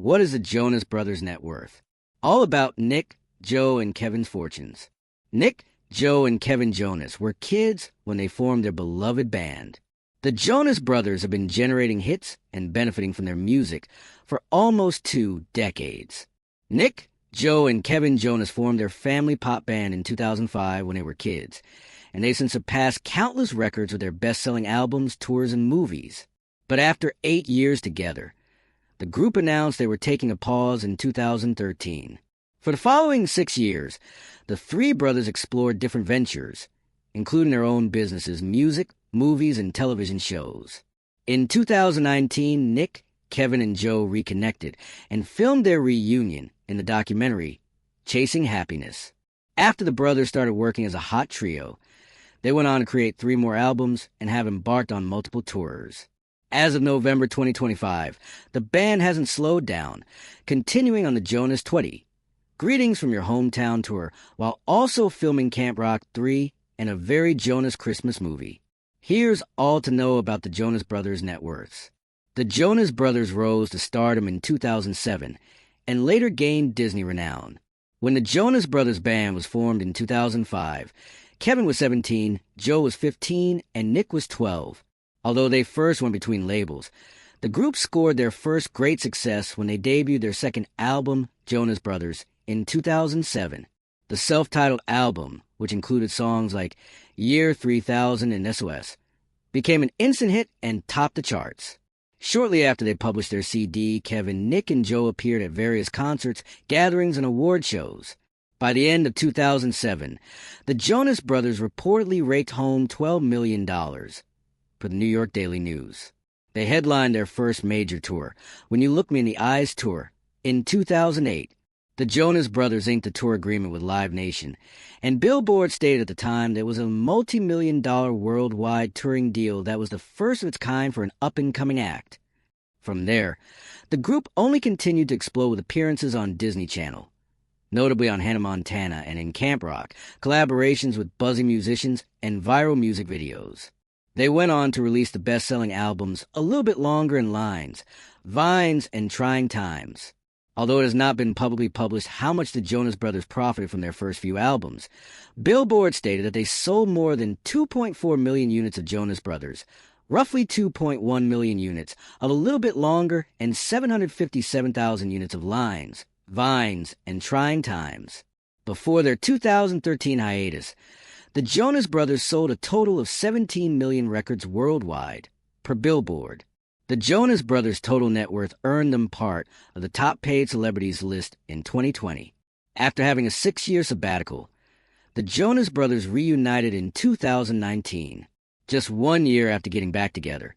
What is the Jonas Brothers' net worth? All about Nick, Joe, and Kevin's fortunes. Nick, Joe, and Kevin Jonas were kids when they formed their beloved band. The Jonas Brothers have been generating hits and benefiting from their music for almost 2 decades. Nick, Joe, and Kevin Jonas formed their family pop band in 2005 when they were kids, and they've since surpassed countless records with their best-selling albums, tours, and movies. But after 8 years together, the group announced they were taking a pause in 2013. For the following 6 years, the three brothers explored different ventures, including their own businesses, music, movies, and television shows. In 2019, Nick, Kevin, and Joe reconnected and filmed their reunion in the documentary Chasing Happiness. After the brothers started working as a hot trio, they went on to create 3 more albums and have embarked on multiple tours. As of November 2025, the band hasn't slowed down, continuing on the Jonas 20, Greetings from Your Hometown tour, while also filming Camp Rock 3 and a very Jonas Christmas movie. Here's all to know about the Jonas Brothers' net worths. The Jonas Brothers rose to stardom in 2007 and later gained Disney renown. When the Jonas Brothers band was formed in 2005, Kevin was 17, Joe was 15, and Nick was 12. Although they first went between labels, the group scored their first great success when they debuted their second album, Jonas Brothers, in 2007. The self-titled album, which included songs like Year 3000 and SOS, became an instant hit and topped the charts. Shortly after they published their CD, Kevin, Nick, and Joe appeared at various concerts, gatherings, and award shows. By the end of 2007, the Jonas Brothers reportedly raked home $12 million. For the New York Daily News. They headlined their first major tour, When You Look Me in the Eyes tour, in 2008. The Jonas Brothers inked a tour agreement with Live Nation, and Billboard stated at the time there was a multi-million-dollar worldwide touring deal that was the first of its kind for an up-and-coming act. From there, the group only continued to explode with appearances on Disney Channel, notably on Hannah Montana and in Camp Rock, collaborations with buzzing musicians, and viral music videos. They went on to release the best-selling albums A Little Bit Longer in Lines, Vines, and Trying Times. Although it has not been publicly published how much the Jonas Brothers profited from their first few albums, Billboard stated that they sold more than 2.4 million units of Jonas Brothers, roughly 2.1 million units of A Little Bit Longer, and 757,000 units of Lines, Vines, and Trying Times. Before their 2013 hiatus, the Jonas Brothers sold a total of 17 million records worldwide, per Billboard. The Jonas Brothers' total net worth earned them part of the top paid celebrities list in 2020. After having a 6-year sabbatical, the Jonas Brothers reunited in 2019. Just 1 year after getting back together,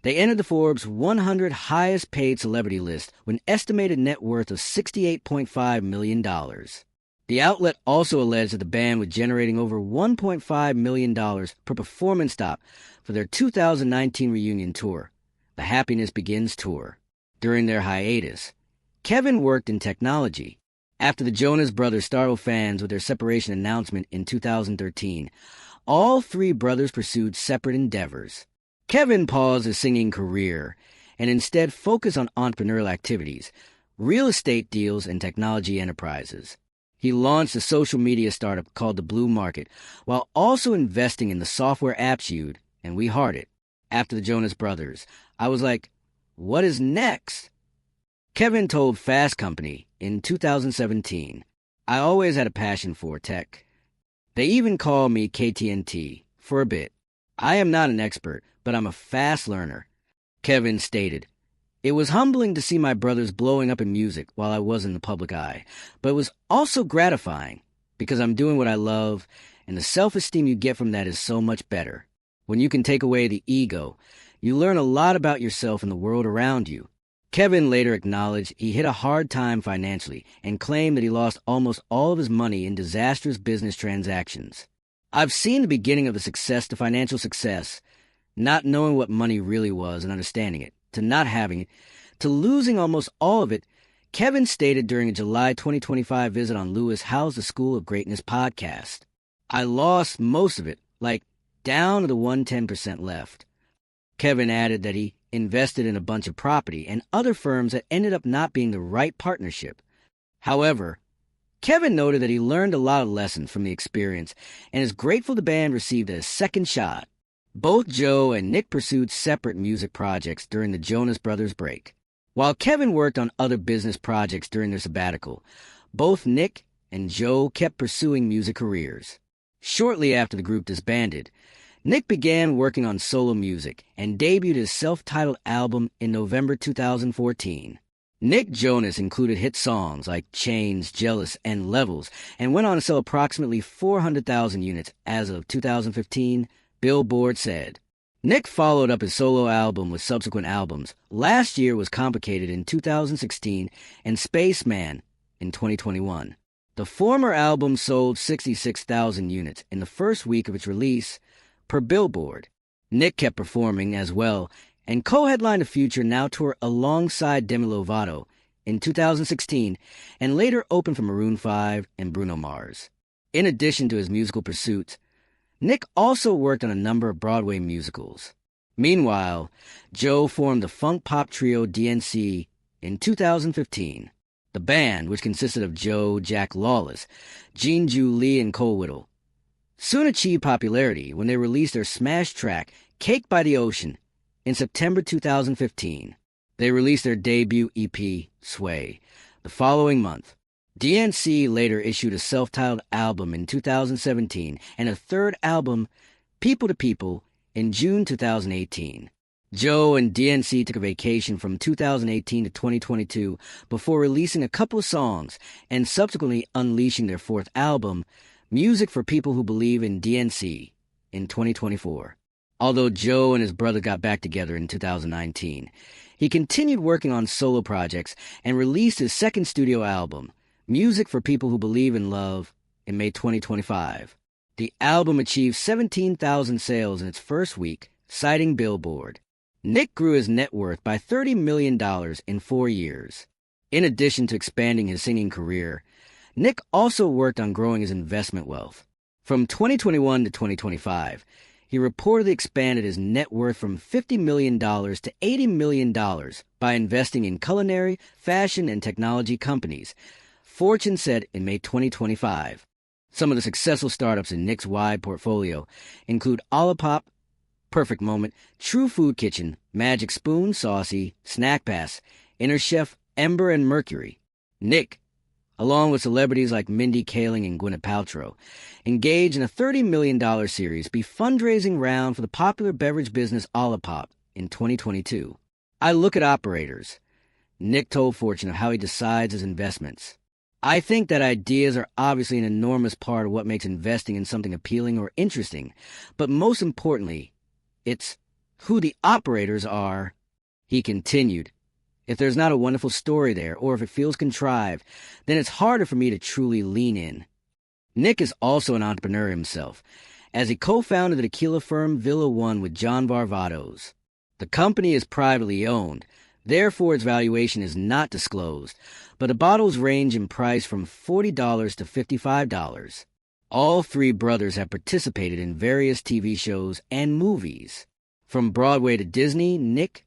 they entered the Forbes 100 highest paid celebrity list with an estimated net worth of $68.5 million. The outlet also alleged that the band was generating over $1.5 million per performance stop for their 2019 reunion tour, the Happiness Begins tour. During their hiatus, Kevin worked in technology. After the Jonas Brothers startled fans with their separation announcement in 2013, all 3 brothers pursued separate endeavors. Kevin paused his singing career and instead focused on entrepreneurial activities, real estate deals, and technology enterprises. He launched a social media startup called The Blue Market, while also investing in the software AppShoot, and we heart it. After the Jonas Brothers, I was like, what is next? Kevin told Fast Company in 2017, I always had a passion for tech. They even called me KTNT for a bit. I am not an expert, but I'm a fast learner. Kevin stated, it was humbling to see my brothers blowing up in music while I was in the public eye, but it was also gratifying because I'm doing what I love, and the self-esteem you get from that is so much better. When you can take away the ego, you learn a lot about yourself and the world around you. Kevin later acknowledged he hit a hard time financially and claimed that he lost almost all of his money in disastrous business transactions. I've seen the beginning of the success to financial success, not knowing what money really was and understanding it, to not having it, to losing almost all of it. Kevin stated during a July 2025 visit on Lewis How's the School of Greatness podcast, I lost most of it, like down to the 110% left. Kevin added that he invested in a bunch of property and other firms that ended up not being the right partnership. However, Kevin noted that he learned a lot of lessons from the experience and is grateful the band received a second shot. Both Joe and Nick pursued separate music projects during the Jonas Brothers break. While Kevin worked on other business projects during their sabbatical, both Nick and Joe kept pursuing music careers. Shortly after the group disbanded, Nick began working on solo music and debuted his self-titled album in November 2014. Nick Jonas included hit songs like Chains, Jealous, and Levels, and went on to sell approximately 400,000 units as of 2015, Billboard said. Nick followed up his solo album with subsequent albums. Last Year Was Complicated in 2016 and Spaceman in 2021. The former album sold 66,000 units in the first week of its release, per Billboard. Nick kept performing as well and co-headlined a future Now tour alongside Demi Lovato in 2016 and later opened for Maroon 5 and Bruno Mars. In addition to his musical pursuits, Nick also worked on a number of Broadway musicals. Meanwhile, Joe formed the funk pop trio dnce in 2015. The band, which consisted of Joe, Jack Lawless, Jean Ju Lee, and Cole Whittle, soon achieved popularity when they released their smash track, Cake by the Ocean, in September 2015. They released their debut EP, Sway, the following month. dnce later issued a self-titled album in 2017 and a third album, People to People, in June 2018. Joe and dnce took a vacation from 2018 to 2022 before releasing a couple of songs and subsequently unleashing their fourth album, Music for People Who Believe in dnce, in 2024. Although Joe and his brother got back together in 2019, he continued working on solo projects and released his second studio album, Music for People Who Believe in Love, in May 2025. The album achieved 17,000 sales in its first week, citing Billboard. Nick grew his net worth by $30 million in 4 years. In addition to expanding his singing career, Nick also worked on growing his investment wealth. From 2021 to 2025, he reportedly expanded his net worth from $50 million to $80 million by investing in culinary, fashion, and technology companies, Fortune said in May 2025. Some of the successful startups in Nick's wide portfolio include Olipop, Perfect Moment, True Food Kitchen, Magic Spoon, Saucy, Snack Pass, Inner Chef, Ember, and Mercury. Nick, along with celebrities like Mindy Kaling and Gwyneth Paltrow, engaged in a $30 million Series B fundraising round for the popular beverage business Olipop in 2022. I look at operators. Nick told Fortune of how he decides his investments. I think that ideas are obviously an enormous part of what makes investing in something appealing or interesting, but most importantly, it's who the operators are. He continued, if there's not a wonderful story there, or if it feels contrived, then it's harder for me to truly lean in. Nick is also an entrepreneur himself, as he co-founded the tequila firm Villa One with John Varvatos. The company is privately owned, therefore its valuation is not disclosed, but the bottles range in price from $40 to $55. All three brothers have participated in various TV shows and movies. From Broadway to Disney, Nick,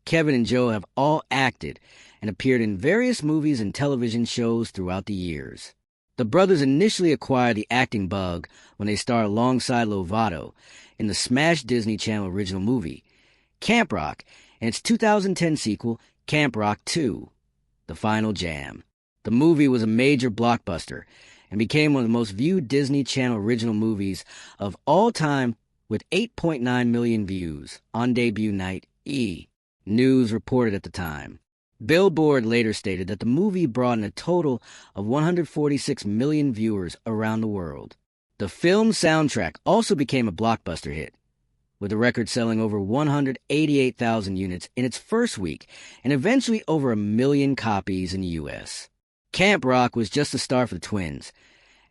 Kevin, and Joe have all acted and appeared in various movies and television shows throughout the years. The brothers initially acquired the acting bug when they starred alongside Lovato in the smash Disney Channel original movie, Camp Rock, and its 2010 sequel, Camp Rock 2, The Final Jam. The movie was a major blockbuster and became one of the most viewed Disney Channel original movies of all time with 8.9 million views on debut night, News reported at the time. Billboard later stated that the movie brought in a total of 146 million viewers around the world. The film's soundtrack also became a blockbuster hit, with the record selling over 188,000 units in its first week and eventually over 1 million copies in the U.S. Camp Rock was just the start for the twins,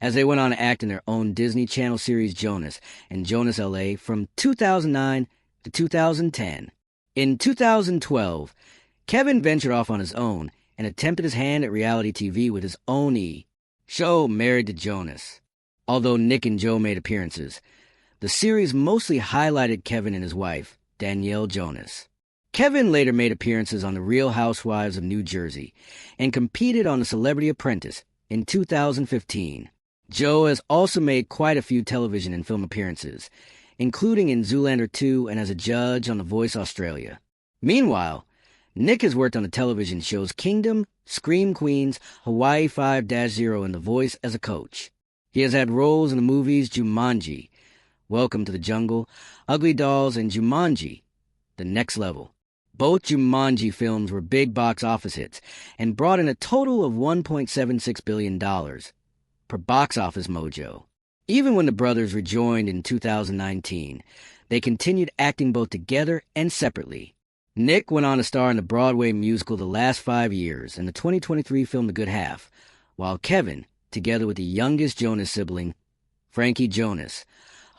as they went on to act in their own Disney Channel series Jonas and Jonas L.A. from 2009 to 2010. In 2012, Kevin ventured off on his own and attempted his hand at reality TV with his own show Married to Jonas. Although Nick and Joe made appearances, the series mostly highlighted Kevin and his wife, Danielle Jonas. Kevin later made appearances on The Real Housewives of New Jersey and competed on The Celebrity Apprentice in 2015. Joe has also made quite a few television and film appearances, including in Zoolander 2 and as a judge on The Voice Australia. Meanwhile, Nick has worked on the television shows Kingdom, Scream Queens, Hawaii 5-0, and The Voice as a coach. He has had roles in the movies Jumanji, Welcome to the Jungle, Ugly Dolls, and Jumanji, The Next Level. Both Jumanji films were big box office hits and brought in a total of $1.76 billion per Box Office Mojo. Even when the brothers rejoined in 2019, they continued acting both together and separately. Nick went on to star in the Broadway musical The Last 5 Years and the 2023 film The Good Half, while Kevin, together with the youngest Jonas sibling, Frankie Jonas,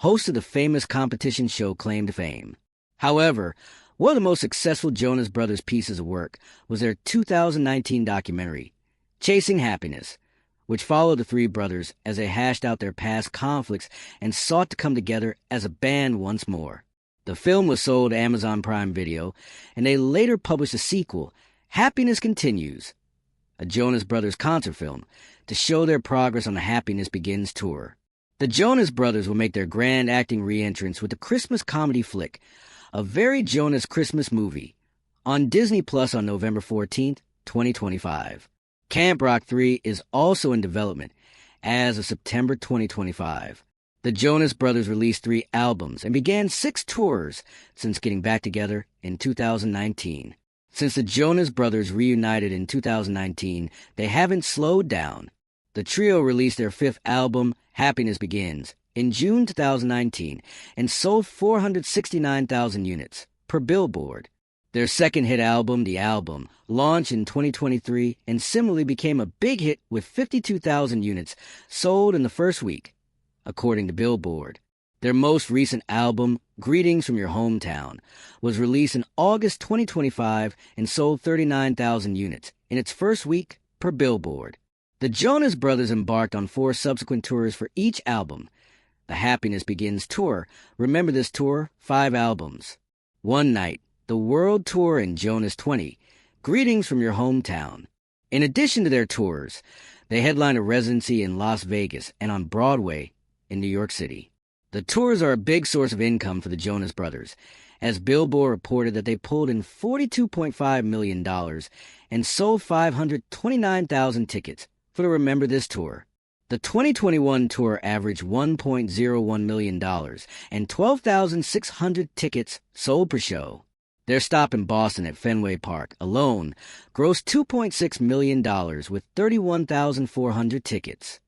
hosted the famous competition show Claim to Fame. However, one of the most successful Jonas Brothers pieces of work was their 2019 documentary, Chasing Happiness, which followed the three brothers as they hashed out their past conflicts and sought to come together as a band once more. The film was sold to Amazon Prime Video, and they later published a sequel, Happiness Continues, a Jonas Brothers concert film, to show their progress on the Happiness Begins tour. The Jonas Brothers will make their grand acting re-entrance with the Christmas comedy flick, A Very Jonas Christmas Movie, on Disney Plus on November 14th, 2025. Camp Rock 3 is also in development as of September 2025. The Jonas Brothers released 3 albums and began 6 tours since getting back together in 2019. Since the Jonas Brothers reunited in 2019, they haven't slowed down. The trio released their 5th album, Happiness Begins, in June 2019 and sold 469,000 units per Billboard. Their second hit album, The Album, launched in 2023 and similarly became a big hit with 52,000 units sold in the first week, according to Billboard. Their most recent album, Greetings from Your Hometown, was released in August 2025 and sold 39,000 units in its first week per Billboard. The Jonas Brothers embarked on 4 subsequent tours for each album. The Happiness Begins tour, remember this tour, 5 albums. One Night, the World Tour in Jonas 20, Greetings from Your Hometown. In addition to their tours, they headlined a residency in Las Vegas and on Broadway in New York City. The tours are a big source of income for the Jonas Brothers, as Billboard reported that they pulled in $42.5 million and sold 529,000 tickets for the Remember This tour. The 2021 tour averaged $1.01 million and 12,600 tickets sold per show. Their stop in Boston at Fenway Park alone grossed $2.6 million with 31,400 tickets.